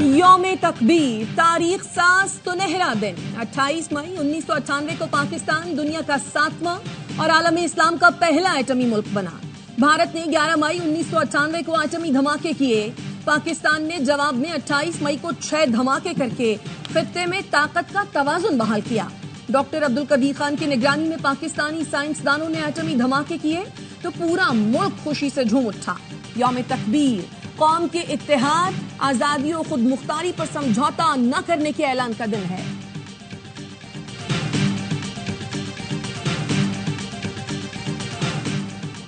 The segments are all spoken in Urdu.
یوم تکبیر تاریخ ساز سنہرا دن 28 مئی 1998 کو پاکستان دنیا کا 7واں اور عالم اسلام کا پہلا ایٹمی ملک بنا۔ بھارت نے 11 مئی 1998 کو ایٹمی دھماکے کیے۔ پاکستان نے جواب میں 28 مئی کو 6 دھماکے کر کے خطے میں طاقت کا توازن بحال کیا۔ ڈاکٹر عبدالقدیر خان کی نگرانی میں پاکستانی سائنسدانوں نے ایٹمی دھماکے کیے تو پورا ملک خوشی سے جھوم اٹھا۔ یوم تکبیر قوم کے اتحاد، آزادی و خود مختاری پر سمجھوتا نہ کرنے کے اعلان کا دن ہے۔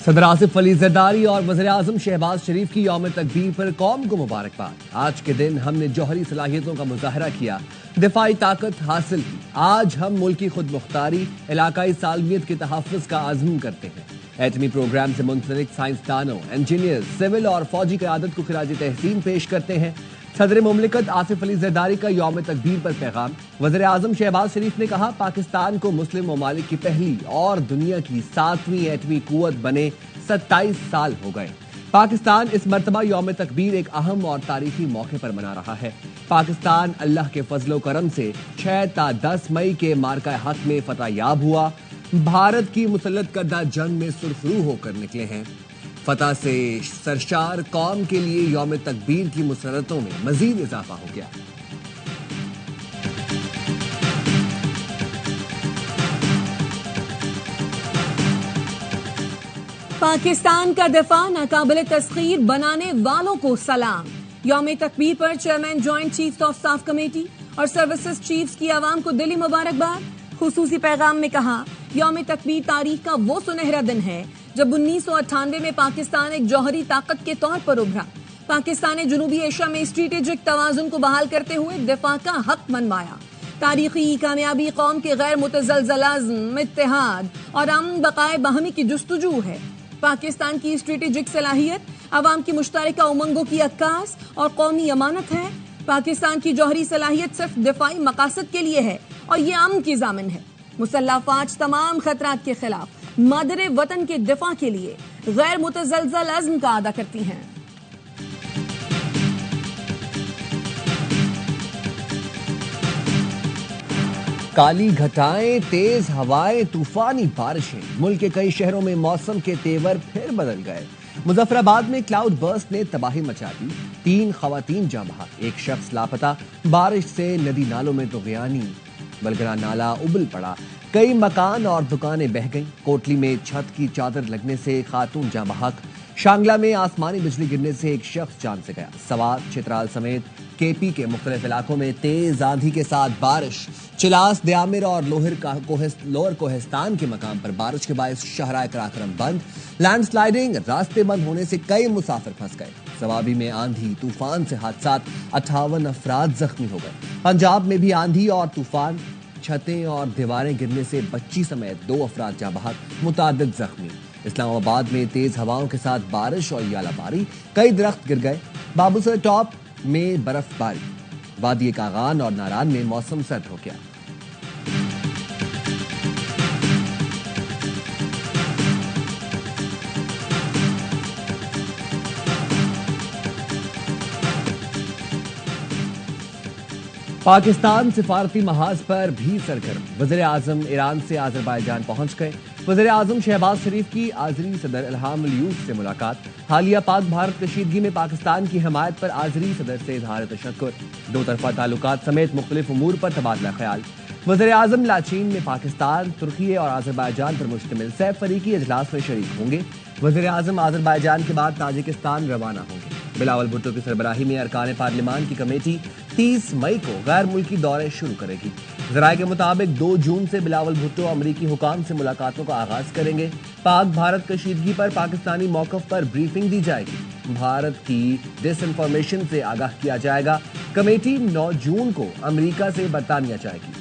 صدر آصف علی زرداری اور وزیر اعظم شہباز شریف کی یوم تکبیر پر قوم کو مبارکباد۔ آج کے دن ہم نے جوہری صلاحیتوں کا مظاہرہ کیا، دفاعی طاقت حاصل کی۔ آج ہم ملکی خود مختاری، علاقائی سالمیت کے تحفظ کا عزم کرتے ہیں۔ ایٹمی پروگرام سے منسلک سائنسدانوں، انجینئر، سول اور فوجی قیادت کو خراج تحسین پیش کرتے ہیں۔ صدر مملکت آصف علی زرداری کا یوم تکبیر پر پیغام۔ وزیر اعظم شہباز شریف نے کہا، پاکستان کو مسلم ممالک کی پہلی اور دنیا کی 7ویں ایٹمی قوت بنے 27 سال ہو گئے۔ پاکستان اس مرتبہ یوم تکبیر ایک اہم اور تاریخی موقع پر منا رہا ہے۔ پاکستان اللہ کے فضل و کرم سے 6 تا 10 مئی کے معرکہ حق میں فتح یاب ہوا۔ بھارت کی مسلط کردہ جنگ میں سرخرو ہو کر نکلے ہیں۔ فتح سے سرشار قوم کے لیے یوم تکبیر کی مسرتوں میں مزید اضافہ ہو گیا۔ پاکستان کا دفاع ناقابل تسخیر بنانے والوں کو سلام۔ یوم تکبیر پر chairman joint chiefs of staff committee اور سروسز چیفز کی عوام کو دلی مبارکباد۔ خصوصی پیغام میں کہا، یوم تکبیر تاریخ کا وہ سنہرا دن ہے جب 1998 میں پاکستان ایک جوہری طاقت کے طور پر ابھرا۔ پاکستان نے جنوبی ایشیا میں اسٹریٹجک توازن کو بحال کرتے ہوئے دفاع کا حق منوایا۔ تاریخی کامیابی قوم کے غیر متزلزل عزم، اتحاد اور امن بقائے باہمی کی جستجو ہے۔ پاکستان کی اسٹریٹجک صلاحیت عوام کی مشترکہ امنگوں کی عکاس اور قومی امانت ہے۔ پاکستان کی جوہری صلاحیت صرف دفاعی مقاصد کے لیے ہے اور یہ امن کی ضامن ہے۔ مسلح افواج تمام خطرات کے خلاف مادر وطن کے دفاع کے لیے غیر متزلزل عزم کا ادا کرتی ہیں۔ کالی گھٹائیں، تیز ہوائیں، طوفانی بارشیں، ملک کے کئی شہروں میں موسم کے تیور پھر بدل گئے۔ مظفر آباد میں کلاؤڈ برسٹ نے تباہی مچا دی، 3 خواتین جاں بحق، 1 شخص لاپتہ۔ بارش سے ندی نالوں میں طغیانی، بلگرا نالا ابل پڑا، کئی مکان اور دکانیں بہہ گئیں۔ کوٹلی میں چھت کی چادر لگنے سے خاتون جاں بحق۔ شانگلہ میں آسمانی بجلی گرنے سے 1 شخص جان سے گیا۔ سوات، چترال سمیت کے پی کے مختلف علاقوں میں تیز آندھی کے ساتھ بارش۔ چلاس، دیامر اور لوئر کوہستان کے مقام پر بارش کے باعث شاہراہ قراقرم بند۔ لینڈ سلائیڈنگ، راستے بند ہونے سے کئی مسافر پھنس گئے۔ سوابی میں آندھی طوفان سے حادثات، 58 افراد زخمی ہو گئے۔ پنجاب میں بھی آندھی اور طوفان، چھتیں اور دیواریں گرنے سے بچی سمیت 2 افراد جاں بحق، متعدد زخمی۔ اسلام آباد میں تیز ہواؤں کے ساتھ بارش اور ژالہ باری، کئی درخت گر گئے۔ بابوسر ٹاپ میں برف باری، وادی کاغان اور ناران میں موسم سرد ہو گیا۔ پاکستان سفارتی محاذ پر بھی سرگرم، وزیر اعظم ایران سے آذربائیجان پہنچ گئے۔ وزیر اعظم شہباز شریف کی آذری صدر الہام الیوف سے ملاقات۔ حالیہ پاک بھارت کشیدگی میں پاکستان کی حمایت پر آذری صدر سے اظہار تشکر۔ 2 طرفہ تعلقات سمیت مختلف امور پر تبادلہ خیال۔ وزیر اعظم لاچین میں پاکستان، ترکی اور آذربائیجان پر مشتمل سہ فریقی اجلاس میں شریک ہوں گے۔ وزیر اعظم آذربائیجان کے بعد تاجکستان روانہ ہوں گے۔ بلاول بھٹو کی سربراہی میں ارکان پارلیمان کی کمیٹی 30 مئی کو غیر ملکی دورے شروع کرے گی۔ ذرائع کے مطابق 2 جون سے بلاول بھٹو امریکی حکام سے ملاقاتوں کا آغاز کریں گے۔ پاک بھارت کشیدگی پر پاکستانی موقف پر بریفنگ دی جائے گی۔ بھارت کی ڈس انفارمیشن سے آگاہ کیا جائے گا۔ کمیٹی 9 جون کو امریکہ سے برطانیہ جائے گی۔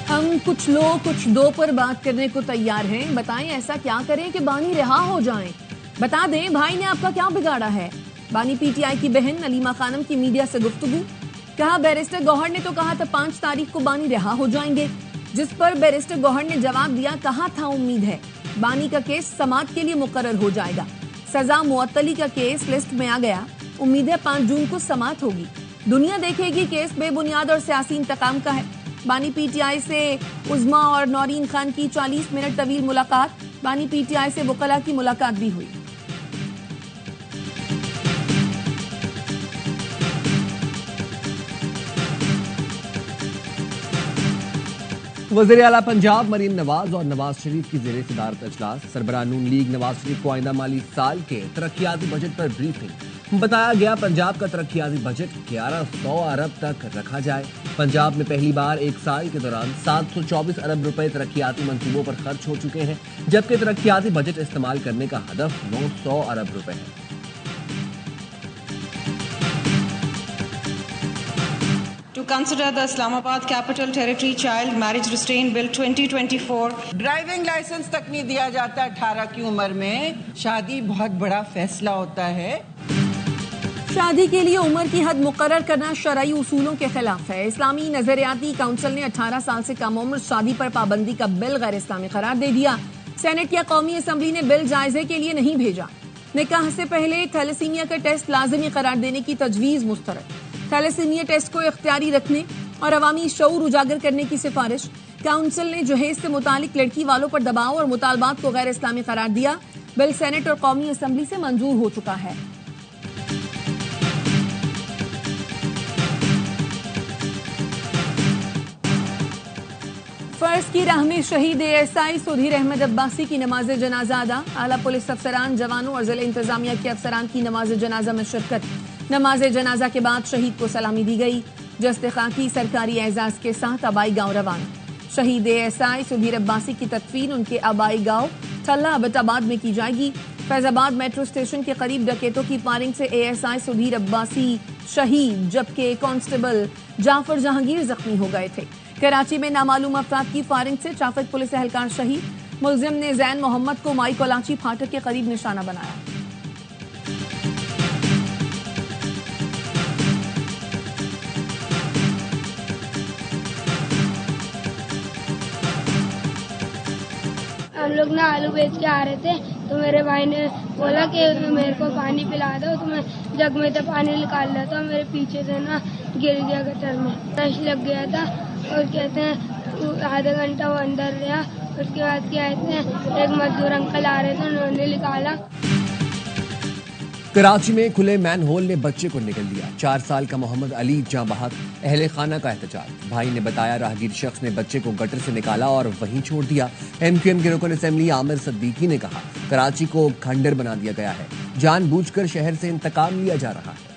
ہم کچھ لوگ کچھ دو پر بات کرنے کو تیار ہیں. بتائیں ایسا کیا کریں کہ بانی رہا ہو جائیں. بتا دیں بھائی نے آپ کا کیا بگاڑا ہے. بانی پی ٹی آئی کی بہن علیمہ خانم کی میڈیا سے گفتگو. کہا بیرسٹر گوہر نے تو کہا تھا 5 تاریخ کو بانی رہا ہو جائیں گے, جس پر بیرسٹر گوہر نے جواب دیا کہا تھا امید ہے بانی کا کیس سماعت کے لیے مقرر ہو جائے گا. سزا معطلی کا کیس لسٹ میں آ گیا. امید ہے 5 جون کو سماعت ہوگی. دنیا دیکھے گی کیس بے بنیاد اور سیاسی انتقام کا ہے. بانی پی ٹی آئی سے عظما اور نورین خان کی 40 منٹ طویل ملاقات. بانی پی ٹی آئی سے وکلاء کی ملاقات بھی ہوئی. وزیر اعلیٰ پنجاب مریم نواز اور نواز شریف کی زیر صدارت اجلاس. سربراہ نون لیگ نواز شریف کو آئندہ مالی سال کے ترقیاتی بجٹ پر بریفنگ. بتایا گیا پنجاب کا ترقیاتی بجٹ 1100 ارب تک رکھا جائے. پنجاب میں پہلی بار ایک سال کے دوران 724 ارب روپے ترقیاتی منصوبوں پر خرچ ہو چکے ہیں, جبکہ ترقیاتی بجٹ استعمال کرنے کا ہدف 900 ارب روپے ہے. To consider the Islamabad Capital Territory Child Marriage Restraint Bill 2024. Driving licence تک نہیں دیا جاتا 18 کی عمر میں. شادی بہت بڑا فیصلہ ہوتا ہے. شادی کے لیے عمر کی حد مقرر کرنا شرعی اصولوں کے خلاف ہے. اسلامی نظریاتی کونسل نے 18 سال سے کم عمر شادی پر پابندی کا بل غیر اسلامی قرار دے دیا. سینٹ یا قومی اسمبلی نے بل جائزے کے لیے نہیں بھیجا. نکاح سے پہلے تھیلیسیمیا کا ٹیسٹ لازمی قرار دینے کی تجویز مسترد. تھیلیسیمیا ٹیسٹ کو اختیاری رکھنے اور عوامی شعور اجاگر کرنے کی سفارش. کونسل نے جہیز سے متعلق لڑکی والوں پر دباؤ اور مطالبات کو غیر اسلامی قرار دیا. بل سینٹ اور قومی اسمبلی سے منظور ہو چکا ہے. فرض کی راہ میں شہید A S I Sudhir Ahmed Abbasi کی نماز جنازہ ادا. اعلیٰ پولیس افسران, جوانوں اور ضلع انتظامیہ کے افسران کی نماز جنازہ میں شرکت. نماز جنازہ کے بعد شہید کو سلامی دی گئی. جسد خاکی سرکاری اعزاز کے ساتھ آبائی گاؤں روانہ. شہید A S I Sudheer Abbasi کی تدفین ان کے آبائی گاؤں ٹھلا ابٹ آباد میں کی جائے گی. فیض آباد میٹرو اسٹیشن کے قریب ڈکیتوں کی فائرنگ سے اے ایس آئی سدھیر عباسی شہید, جبکہ کانسٹیبل جعفر جہانگیر زخمی ہو گئے تھے. کراچی میں نامعلوم افراد کی فائرنگ سے ٹریفک پولیس اہلکار شہید. ملزم نے زین محمد کو مائی کولاچی پھاٹک کے قریب نشانہ بنایا. ہم لوگ نا آلو بیچ کے آ رہے تھے تو میرے بھائی نے بولا کہ میرے کو پانی پلا دو, تو میں جگ میں سے پانی نکال رہا تھا. میرے پیچھے سے نا گر گیا گٹر میں, رش لگ گیا تھا. اور کہتے ہیں آدھا گھنٹہ وہ اندر رہا. اس کے بعد کیا کہتے ہیں ایک مزدور انکل آ رہے تھے, انہوں نے نکالا. کراچی میں کھلے مین ہول نے بچے کو نگل لیا. 4 سال کا محمد علی جاں بحق, اہل خانہ کا احتجاج. بھائی نے بتایا راہگیر شخص نے بچے کو گٹر سے نکالا اور وہیں چھوڑ دیا. ایم کیو ایم کے رکن اسمبلی عامر صدیقی نے کہا کراچی کو کھنڈر بنا دیا گیا ہے, جان بوجھ کر شہر سے انتقام لیا جا رہا ہے.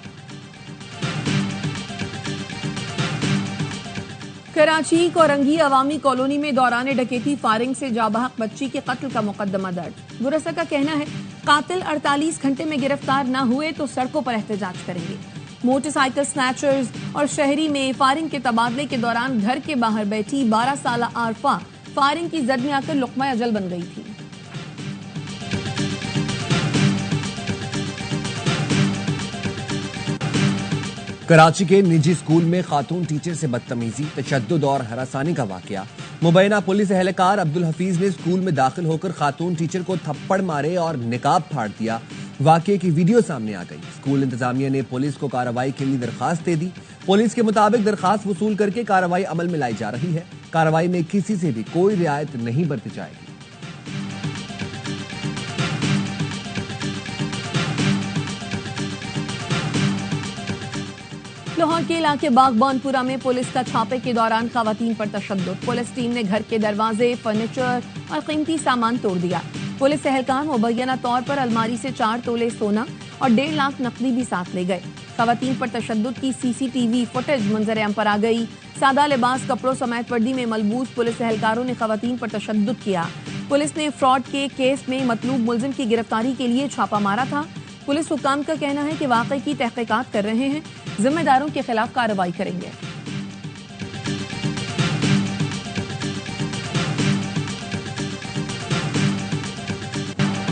کراچی کورنگی عوامی کالونی میں دوران ڈکیتی فائرنگ سے جاں بحق بچی کے قتل کا مقدمہ درج. گرسہ کا کہنا ہے قاتل 48 گھنٹے میں گرفتار نہ ہوئے تو سڑکوں پر احتجاج کریں گے. موٹر سائیکل سنیچرز اور شہری میں فائرنگ کے تبادلے کے دوران گھر کے باہر بیٹھی 12 سالہ عارفہ فائرنگ کی زد میں آ کر لقمہ اجل بن گئی تھی. کراچی کے نجی اسکول میں خاتون ٹیچر سے بدتمیزی, تشدد اور ہراسانی کا واقعہ. مبینہ پولیس اہلکار عبدالحفیظ نے اسکول میں داخل ہو کر خاتون ٹیچر کو تھپڑ مارے اور نقاب پھاڑ دیا. واقعے کی ویڈیو سامنے آ گئی. اسکول انتظامیہ نے پولیس کو کارروائی کے لیے درخواست دے دی. پولیس کے مطابق درخواست وصول کر کے کارروائی عمل میں لائی جا رہی ہے. کارروائی میں کسی سے بھی کوئی رعایت نہیں برتی جائے گی. لاہور کے علاقے باغبان پورہ میں پولیس کا چھاپے کے دوران خواتین پر تشدد. پولیس ٹیم نے گھر کے دروازے, فرنیچر اور قیمتی سامان توڑ دیا. پولیس اہلکار مبینہ طور پر الماری سے 4 تولے سونا اور 1.5 لاکھ نقدی بھی ساتھ لے گئے. خواتین پر تشدد کی سی سی ٹی وی فوٹیج منظر عام پر آ گئی. سادہ لباس, کپڑوں سمیت وردی میں ملبوس پولیس اہلکاروں نے خواتین پر تشدد کیا. پولیس نے فراڈ کے کیس میں مطلوب ملزم کی گرفتاری کے لیے چھاپا مارا تھا. پولیس حکام کا کہنا ہے کہ واقعے کی تحقیقات کر رہے ہیں, ذمہ داروں کے خلاف کارروائی کریں گے.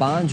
5